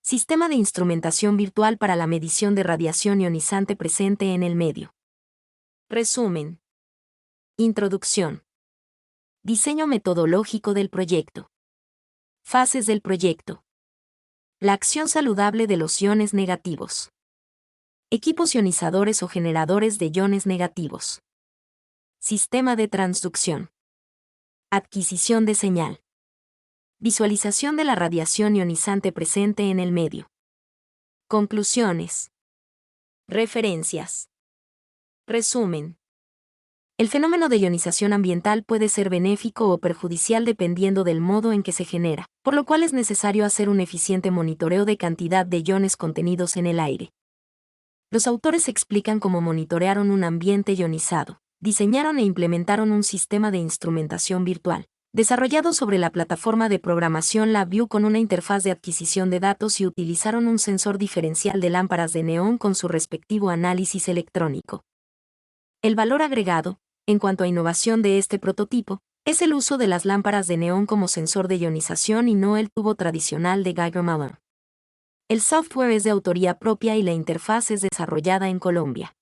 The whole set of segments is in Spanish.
Sistema de instrumentación virtual para la medición de radiación ionizante presente en el medio. Resumen. Introducción. Diseño metodológico del proyecto. Fases del proyecto. La acción saludable de los iones negativos. Equipos ionizadores o generadores de iones negativos. Sistema de transducción. Adquisición de señal. Visualización de la radiación ionizante presente en el medio. Conclusiones. Referencias. Resumen. El fenómeno de ionización ambiental puede ser benéfico o perjudicial dependiendo del modo en que se genera, por lo cual es necesario hacer un eficiente monitoreo de cantidad de iones contenidos en el aire. Los autores explican cómo monitorearon un ambiente ionizado, diseñaron e implementaron un sistema de instrumentación virtual, desarrollado sobre la plataforma de programación LabVIEW con una interfaz de adquisición de datos y utilizaron un sensor diferencial de lámparas de neón con su respectivo análisis electrónico. El valor agregado, en cuanto a innovación de este prototipo, es el uso de las lámparas de neón como sensor de ionización y no el tubo tradicional de Geiger-Müller. El software es de autoría propia y la interfaz es desarrollada en Colombia.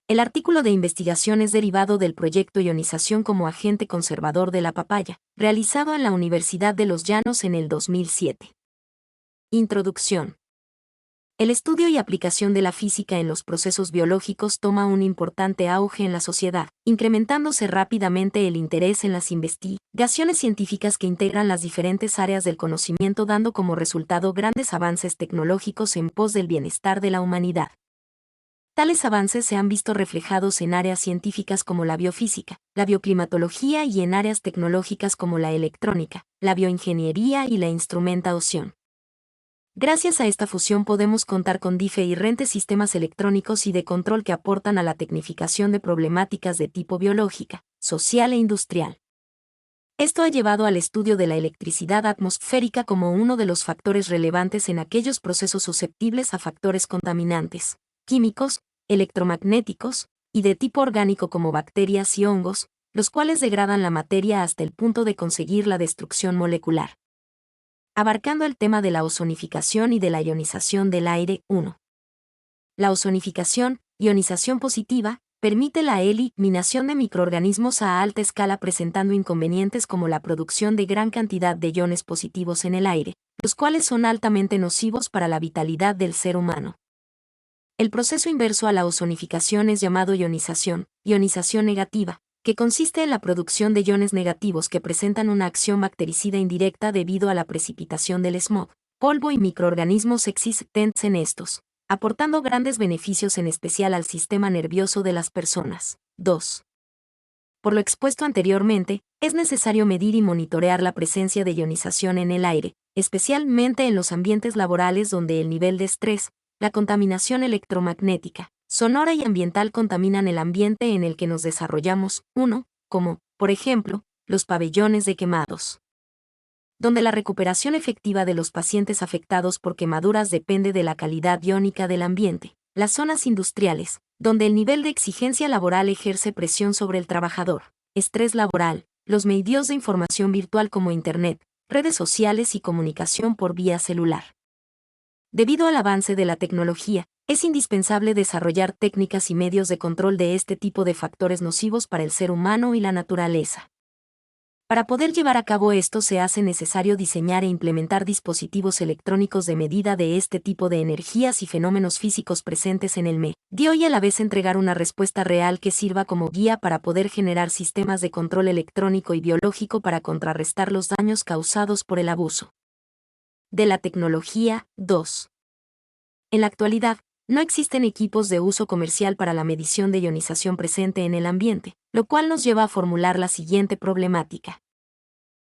El artículo de investigación es derivado del proyecto Ionización como agente conservador de la papaya, realizado en la Universidad de Los Llanos en el 2007. Introducción. El estudio y aplicación de la física en los procesos biológicos toma un importante auge en la sociedad, incrementándose rápidamente el interés en las investigaciones científicas que integran las diferentes áreas del conocimiento, dando como resultado grandes avances tecnológicos en pos del bienestar de la humanidad. Tales avances se han visto reflejados en áreas científicas como la biofísica, la bioclimatología y en áreas tecnológicas como la electrónica, la bioingeniería y la instrumentación. Gracias a esta fusión podemos contar con diferentes sistemas electrónicos y de control que aportan a la tecnificación de problemáticas de tipo biológica, social e industrial. Esto ha llevado al estudio de la electricidad atmosférica como uno de los factores relevantes en aquellos procesos susceptibles a factores contaminantes, químicos, electromagnéticos, y de tipo orgánico como bacterias y hongos, los cuales degradan la materia hasta el punto de conseguir la destrucción molecular. Abarcando el tema de la ozonificación y de la ionización del aire. 1. La ozonificación, ionización positiva, permite la eliminación de microorganismos a alta escala presentando inconvenientes como la producción de gran cantidad de iones positivos en el aire, los cuales son altamente nocivos para la vitalidad del ser humano. El proceso inverso a la ozonificación es llamado ionización negativa, que consiste en la producción de iones negativos que presentan una acción bactericida indirecta debido a la precipitación del smog, polvo y microorganismos existentes en estos, aportando grandes beneficios en especial al sistema nervioso de las personas. 2. Por lo expuesto anteriormente, es necesario medir y monitorear la presencia de ionización en el aire, especialmente en los ambientes laborales donde el nivel de estrés, la contaminación electromagnética, sonora y ambiental contaminan el ambiente en el que nos desarrollamos. 1. Como, por ejemplo, los pabellones de quemados, donde la recuperación efectiva de los pacientes afectados por quemaduras depende de la calidad iónica del ambiente. Las zonas industriales, donde el nivel de exigencia laboral ejerce presión sobre el trabajador. Estrés laboral, los medios de información virtual como Internet, redes sociales y comunicación por vía celular. Debido al avance de la tecnología, es indispensable desarrollar técnicas y medios de control de este tipo de factores nocivos para el ser humano y la naturaleza. Para poder llevar a cabo esto se hace necesario diseñar e implementar dispositivos electrónicos de medida de este tipo de energías y fenómenos físicos presentes en el medio y a la vez entregar una respuesta real que sirva como guía para poder generar sistemas de control electrónico y biológico para contrarrestar los daños causados por el abuso de la tecnología. 2. En la actualidad, no existen equipos de uso comercial para la medición de ionización presente en el ambiente, lo cual nos lleva a formular la siguiente problemática.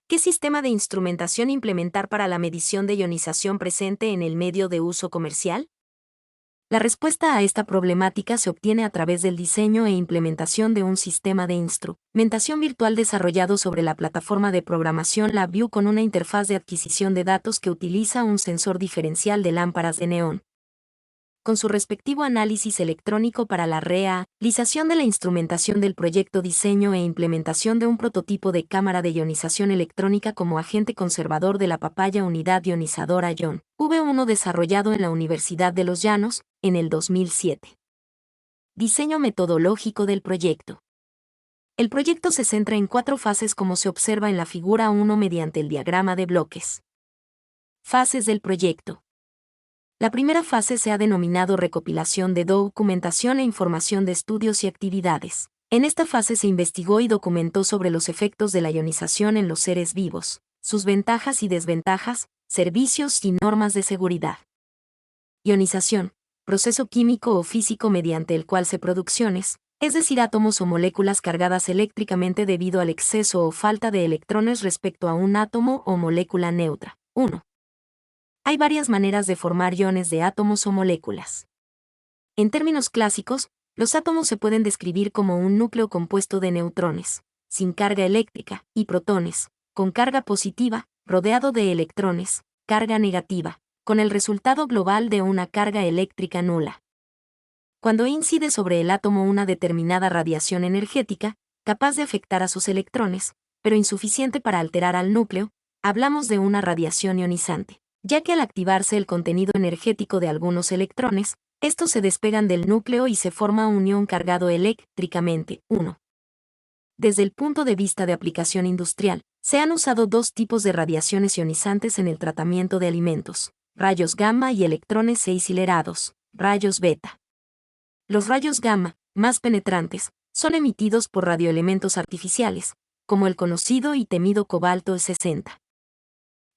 ¿Qué sistema de instrumentación implementar para la medición de ionización presente en el medio de uso comercial? La respuesta a esta problemática se obtiene a través del diseño e implementación de un sistema de instrumentación virtual desarrollado sobre la plataforma de programación LabVIEW con una interfaz de adquisición de datos que utiliza un sensor diferencial de lámparas de neón. con su respectivo análisis electrónico para la realización de la instrumentación del proyecto, diseño e implementación de un prototipo de cámara de ionización electrónica como agente conservador de la Papaya Unidad Ionizadora Ion V1 desarrollado en la Universidad de Los Llanos, en el 2007. Diseño metodológico del proyecto. El proyecto se centra en 4 fases como se observa en la figura 1 mediante el diagrama de bloques. Fases del proyecto. La primera fase se ha denominado recopilación de documentación e información de estudios y actividades. En esta fase se investigó y documentó sobre los efectos de la ionización en los seres vivos, sus ventajas y desventajas, servicios y normas de seguridad. Ionización, proceso químico o físico mediante el cual se producciones, es decir, átomos o moléculas cargadas eléctricamente debido al exceso o falta de electrones respecto a un átomo o molécula neutra. 1. Hay varias maneras de formar iones de átomos o moléculas. En términos clásicos, los átomos se pueden describir como un núcleo compuesto de neutrones, sin carga eléctrica, y protones, con carga positiva, rodeado de electrones, carga negativa, con el resultado global de una carga eléctrica nula. Cuando incide sobre el átomo una determinada radiación energética, capaz de afectar a sus electrones, pero insuficiente para alterar al núcleo, hablamos de una radiación ionizante, ya que al activarse el contenido energético de algunos electrones, estos se despegan del núcleo y se forma un ion cargado eléctricamente. 1. Desde el punto de vista de aplicación industrial, se han usado 2 tipos de radiaciones ionizantes en el tratamiento de alimentos: rayos gamma y electrones acelerados, rayos beta. Los rayos gamma, más penetrantes, son emitidos por radioelementos artificiales, como el conocido y temido cobalto 60.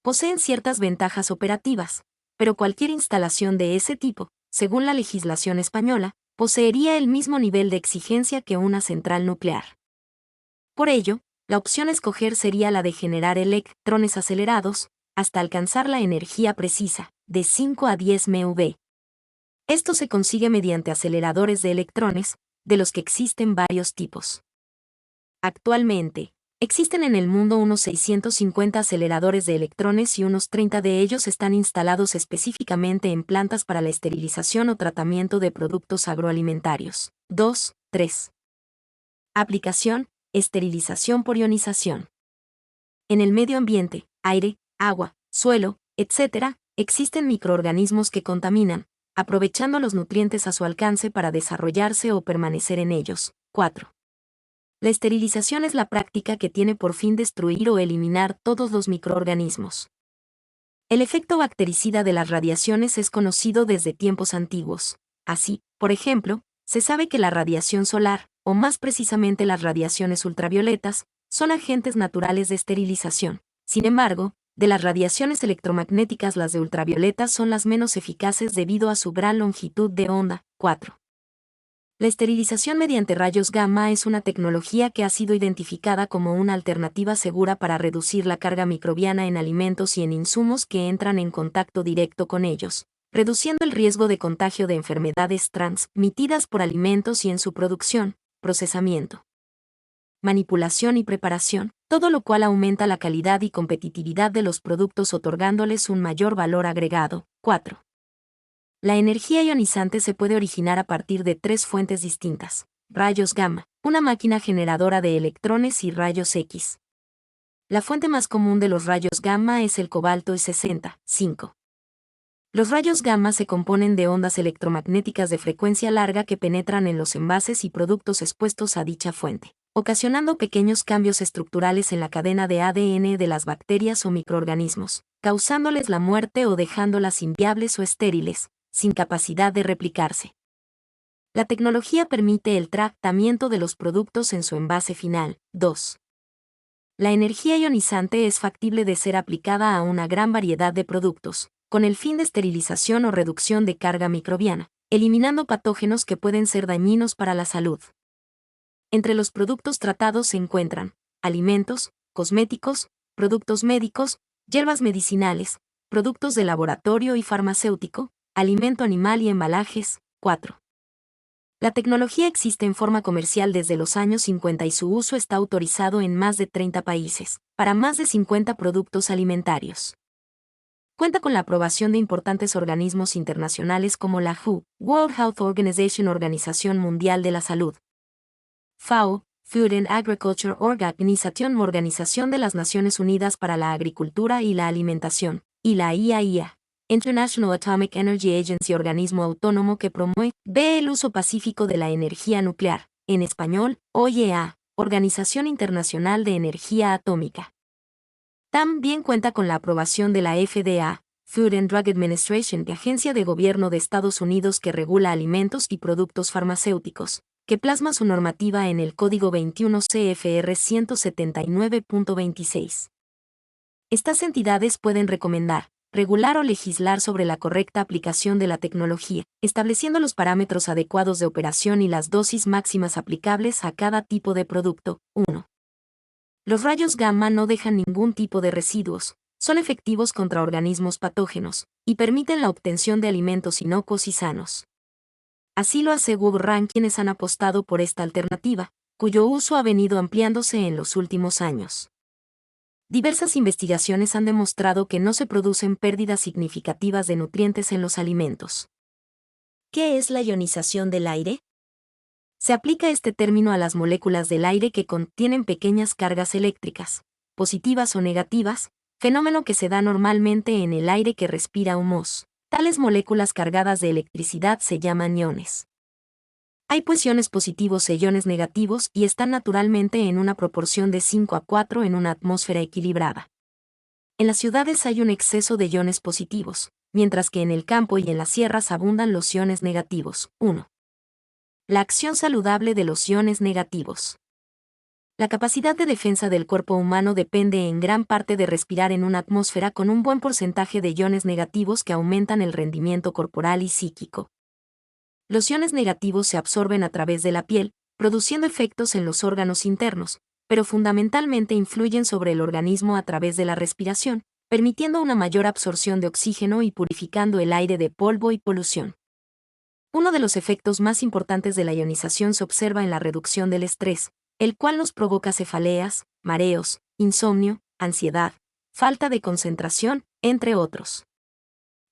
Poseen ciertas ventajas operativas, pero cualquier instalación de ese tipo, según la legislación española, poseería el mismo nivel de exigencia que una central nuclear. Por ello, la opción a escoger sería la de generar electrones acelerados, hasta alcanzar la energía precisa, de 5 a 10 MeV. Esto se consigue mediante aceleradores de electrones, de los que existen varios tipos. Actualmente, existen en el mundo unos 650 aceleradores de electrones y unos 30 de ellos están instalados específicamente en plantas para la esterilización o tratamiento de productos agroalimentarios. 2. 3. Aplicación: esterilización por ionización. En el medio ambiente, aire, agua, suelo, etc., existen microorganismos que contaminan, aprovechando los nutrientes a su alcance para desarrollarse o permanecer en ellos. 4. La esterilización es la práctica que tiene por fin destruir o eliminar todos los microorganismos. El efecto bactericida de las radiaciones es conocido desde tiempos antiguos. Así, por ejemplo, se sabe que la radiación solar, o más precisamente las radiaciones ultravioletas, son agentes naturales de esterilización. Sin embargo, de las radiaciones electromagnéticas, las de ultravioletas son las menos eficaces debido a su gran longitud de onda. 4. La esterilización mediante rayos gamma es una tecnología que ha sido identificada como una alternativa segura para reducir la carga microbiana en alimentos y en insumos que entran en contacto directo con ellos, reduciendo el riesgo de contagio de enfermedades transmitidas por alimentos y en su producción, procesamiento, manipulación y preparación, todo lo cual aumenta la calidad y competitividad de los productos otorgándoles un mayor valor agregado. 4. La energía ionizante se puede originar a partir de 3 fuentes distintas: rayos gamma, una máquina generadora de electrones, y rayos X. La fuente más común de los rayos gamma es el cobalto 60. 5. Los rayos gamma se componen de ondas electromagnéticas de frecuencia larga que penetran en los envases y productos expuestos a dicha fuente, ocasionando pequeños cambios estructurales en la cadena de ADN de las bacterias o microorganismos, causándoles la muerte o dejándolas inviables o estériles, sin capacidad de replicarse. La tecnología permite el tratamiento de los productos en su envase final. 2. La energía ionizante es factible de ser aplicada a una gran variedad de productos, con el fin de esterilización o reducción de carga microbiana, eliminando patógenos que pueden ser dañinos para la salud. Entre los productos tratados se encuentran alimentos, cosméticos, productos médicos, hierbas medicinales, productos de laboratorio y farmacéutico, alimento animal y embalajes. 4. La tecnología existe en forma comercial desde los años 50 y su uso está autorizado en más de 30 países, para más de 50 productos alimentarios. Cuenta con la aprobación de importantes organismos internacionales como la WHO, World Health Organization, Organización Mundial de la Salud, FAO, Food and Agriculture Organization, Organización de las Naciones Unidas para la Agricultura y la Alimentación, y la IAEA, International Atomic Energy Agency, organismo autónomo que promueve el uso pacífico de la energía nuclear, en español, OIEA, Organización Internacional de Energía Atómica. También cuenta con la aprobación de la FDA, Food and Drug Administration, agencia de gobierno de Estados Unidos que regula alimentos y productos farmacéuticos, que plasma su normativa en el Código 21 CFR 179.26. Estas entidades pueden recomendar, regular o legislar sobre la correcta aplicación de la tecnología, estableciendo los parámetros adecuados de operación y las dosis máximas aplicables a cada tipo de producto. 1. Los rayos gamma no dejan ningún tipo de residuos, son efectivos contra organismos patógenos, y permiten la obtención de alimentos inocuos y sanos. Así lo aseguran quienes han apostado por esta alternativa, cuyo uso ha venido ampliándose en los últimos años. Diversas investigaciones han demostrado que no se producen pérdidas significativas de nutrientes en los alimentos. ¿Qué es la ionización del aire? Se aplica este término a las moléculas del aire que contienen pequeñas cargas eléctricas, positivas o negativas, fenómeno que se da normalmente en el aire que respira humos. Tales moléculas cargadas de electricidad se llaman iones. Hay pues iones positivos e iones negativos y están naturalmente en una proporción de 5:4 en una atmósfera equilibrada. En las ciudades hay un exceso de iones positivos, mientras que en el campo y en las sierras abundan los iones negativos. 1. La acción saludable de los iones negativos. La capacidad de defensa del cuerpo humano depende en gran parte de respirar en una atmósfera con un buen porcentaje de iones negativos que aumentan el rendimiento corporal y psíquico. Los iones negativos se absorben a través de la piel, produciendo efectos en los órganos internos, pero fundamentalmente influyen sobre el organismo a través de la respiración, permitiendo una mayor absorción de oxígeno y purificando el aire de polvo y polución. Uno de los efectos más importantes de la ionización se observa en la reducción del estrés, el cual nos provoca cefaleas, mareos, insomnio, ansiedad, falta de concentración, entre otros.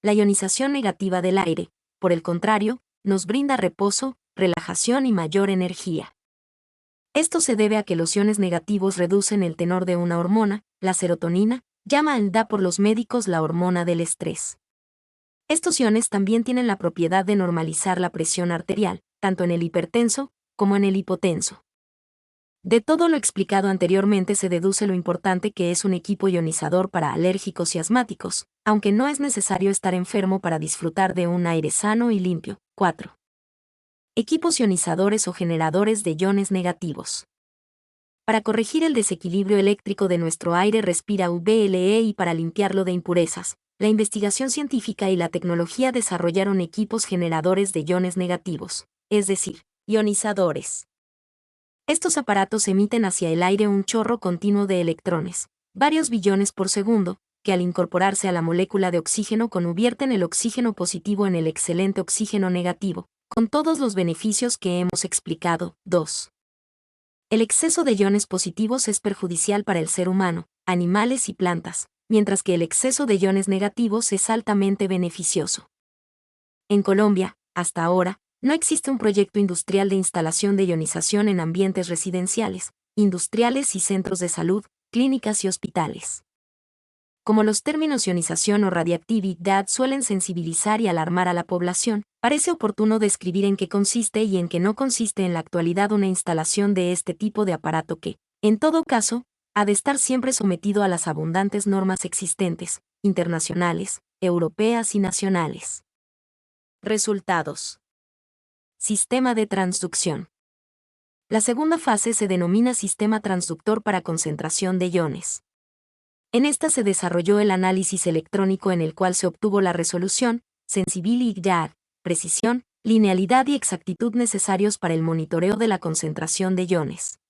La ionización negativa del aire, por el contrario, nos brinda reposo, relajación y mayor energía. Esto se debe a que los iones negativos reducen el tenor de una hormona, la serotonina, llamada por los médicos la hormona del estrés. Estos iones también tienen la propiedad de normalizar la presión arterial, tanto en el hipertenso como en el hipotenso. De todo lo explicado anteriormente se deduce lo importante que es un equipo ionizador para alérgicos y asmáticos, aunque no es necesario estar enfermo para disfrutar de un aire sano y limpio. 4. Equipos ionizadores o generadores de iones negativos. Para corregir el desequilibrio eléctrico de nuestro aire respira UVLE y para limpiarlo de impurezas, la investigación científica y la tecnología desarrollaron equipos generadores de iones negativos, es decir, ionizadores. Estos aparatos emiten hacia el aire un chorro continuo de electrones, varios billones por segundo, que al incorporarse a la molécula de oxígeno convierten el oxígeno positivo en el excelente oxígeno negativo, con todos los beneficios que hemos explicado. 2. El exceso de iones positivos es perjudicial para el ser humano, animales y plantas, mientras que el exceso de iones negativos es altamente beneficioso. En Colombia, hasta ahora, no existe un proyecto industrial de instalación de ionización en ambientes residenciales, industriales y centros de salud, clínicas y hospitales. Como los términos ionización o radiactividad suelen sensibilizar y alarmar a la población, parece oportuno describir en qué consiste y en qué no consiste en la actualidad una instalación de este tipo de aparato que, en todo caso, ha de estar siempre sometido a las abundantes normas existentes, internacionales, europeas y nacionales. Resultados. Sistema de transducción. La segunda fase se denomina sistema transductor para concentración de iones. En esta se desarrolló el análisis electrónico en el cual se obtuvo la resolución, sensibilidad, precisión, linealidad y exactitud necesarios para el monitoreo de la concentración de iones.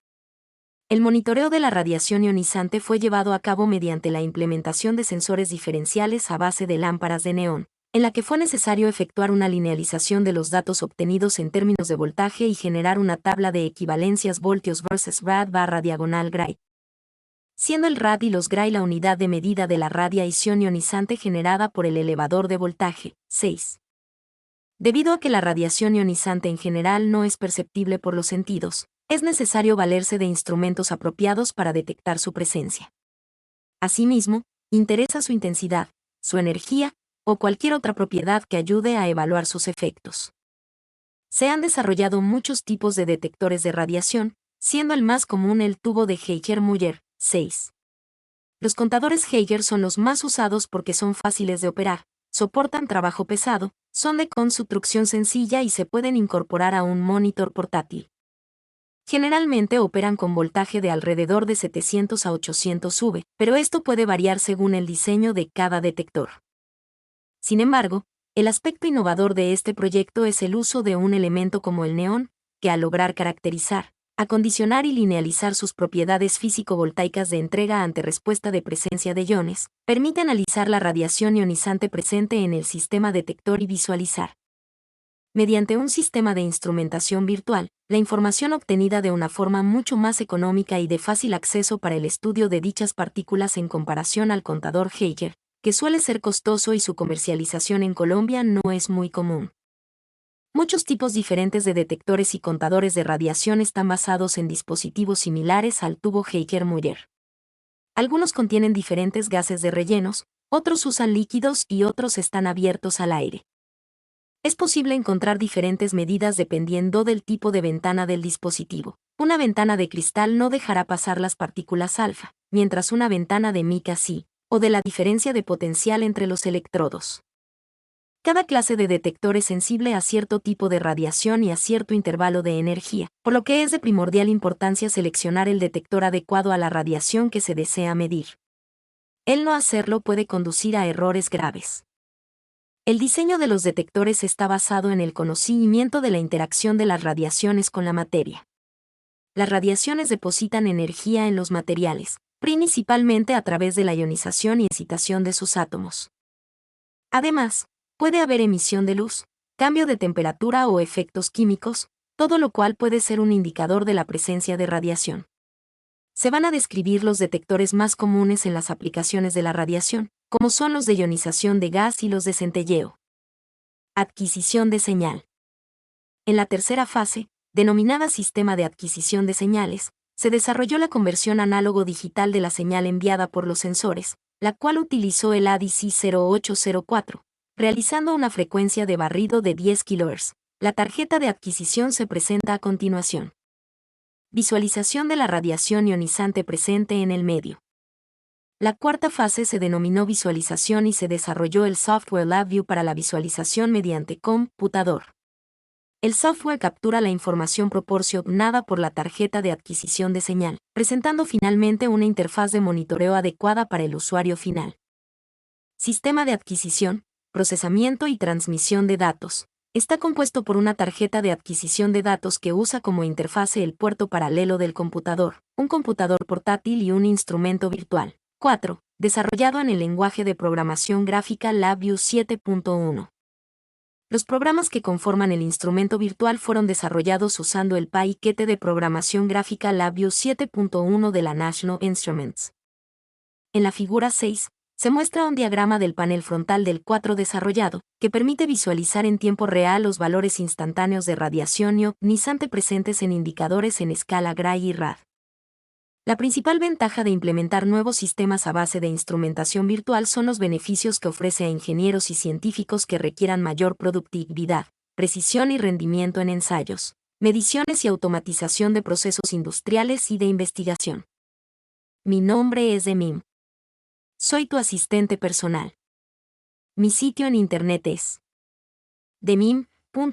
El monitoreo de la radiación ionizante fue llevado a cabo mediante la implementación de sensores diferenciales a base de lámparas de neón, en la que fue necesario efectuar una linealización de los datos obtenidos en términos de voltaje y generar una tabla de equivalencias voltios versus rad barra diagonal gray. siendo el rad y los gray la unidad de medida de la radiación ionizante generada por el elevador de voltaje. 6. Debido a que la radiación ionizante en general no es perceptible por los sentidos, es necesario valerse de instrumentos apropiados para detectar su presencia. Asimismo, interesa su intensidad, su energía, o cualquier otra propiedad que ayude a evaluar sus efectos. Se han desarrollado muchos tipos de detectores de radiación, siendo el más común el tubo de Geiger-Müller. 6. Los contadores Geiger son los más usados porque son fáciles de operar, soportan trabajo pesado, son de construcción sencilla y se pueden incorporar a un monitor portátil. Generalmente operan con voltaje de alrededor de 700 a 800 V, pero esto puede variar según el diseño de cada detector. Sin embargo, el aspecto innovador de este proyecto es el uso de un elemento como el neón, que al lograr caracterizar, acondicionar y linealizar sus propiedades físico-voltaicas de entrega ante respuesta de presencia de iones, permite analizar la radiación ionizante presente en el sistema detector y visualizar, mediante un sistema de instrumentación virtual, la información obtenida de una forma mucho más económica y de fácil acceso para el estudio de dichas partículas en comparación al contador Geiger, que suele ser costoso y su comercialización en Colombia no es muy común. Muchos tipos diferentes de detectores y contadores de radiación están basados en dispositivos similares al tubo Geiger-Müller. Algunos contienen diferentes gases de rellenos, otros usan líquidos y otros están abiertos al aire. Es posible encontrar diferentes medidas dependiendo del tipo de ventana del dispositivo. Una ventana de cristal no dejará pasar las partículas alfa, mientras una ventana de mica sí, o de la diferencia de potencial entre los electrodos. Cada clase de detector es sensible a cierto tipo de radiación y a cierto intervalo de energía, por lo que es de primordial importancia seleccionar el detector adecuado a la radiación que se desea medir. El no hacerlo puede conducir a errores graves. El diseño de los detectores está basado en el conocimiento de la interacción de las radiaciones con la materia. Las radiaciones depositan energía en los materiales, principalmente a través de la ionización y excitación de sus átomos. Además, puede haber emisión de luz, cambio de temperatura o efectos químicos, todo lo cual puede ser un indicador de la presencia de radiación. Se van a describir los detectores más comunes en las aplicaciones de la radiación, como son los de ionización de gas y los de centelleo. Adquisición de señal. En la tercera fase, denominada sistema de adquisición de señales, se desarrolló la conversión análogo-digital de la señal enviada por los sensores, la cual utilizó el ADC 0804, realizando una frecuencia de barrido de 10 kHz. La tarjeta de adquisición se presenta a continuación. Visualización de la radiación ionizante presente en el medio. La cuarta fase se denominó visualización y se desarrolló el software LabVIEW para la visualización mediante computador. El software captura la información proporcionada por la tarjeta de adquisición de señal, presentando finalmente una interfaz de monitoreo adecuada para el usuario final. Sistema de adquisición, procesamiento y transmisión de datos. Está compuesto por una tarjeta de adquisición de datos que usa como interfase el puerto paralelo del computador, un computador portátil y un instrumento virtual. 4. Desarrollado en el lenguaje de programación gráfica LabVIEW 7.1. Los programas que conforman el instrumento virtual fueron desarrollados usando el paquete de programación gráfica LabVIEW 7.1 de la National Instruments. En la figura 6, se muestra un diagrama del panel frontal del 4 desarrollado, que permite visualizar en tiempo real los valores instantáneos de radiación ionizante presentes en indicadores en escala Gray y rad. La principal ventaja de implementar nuevos sistemas a base de instrumentación virtual son los beneficios que ofrece a ingenieros y científicos que requieran mayor productividad, precisión y rendimiento en ensayos, mediciones y automatización de procesos industriales y de investigación. Mi nombre es Demim. Soy tu asistente personal. Mi sitio en internet es demim.es.tl.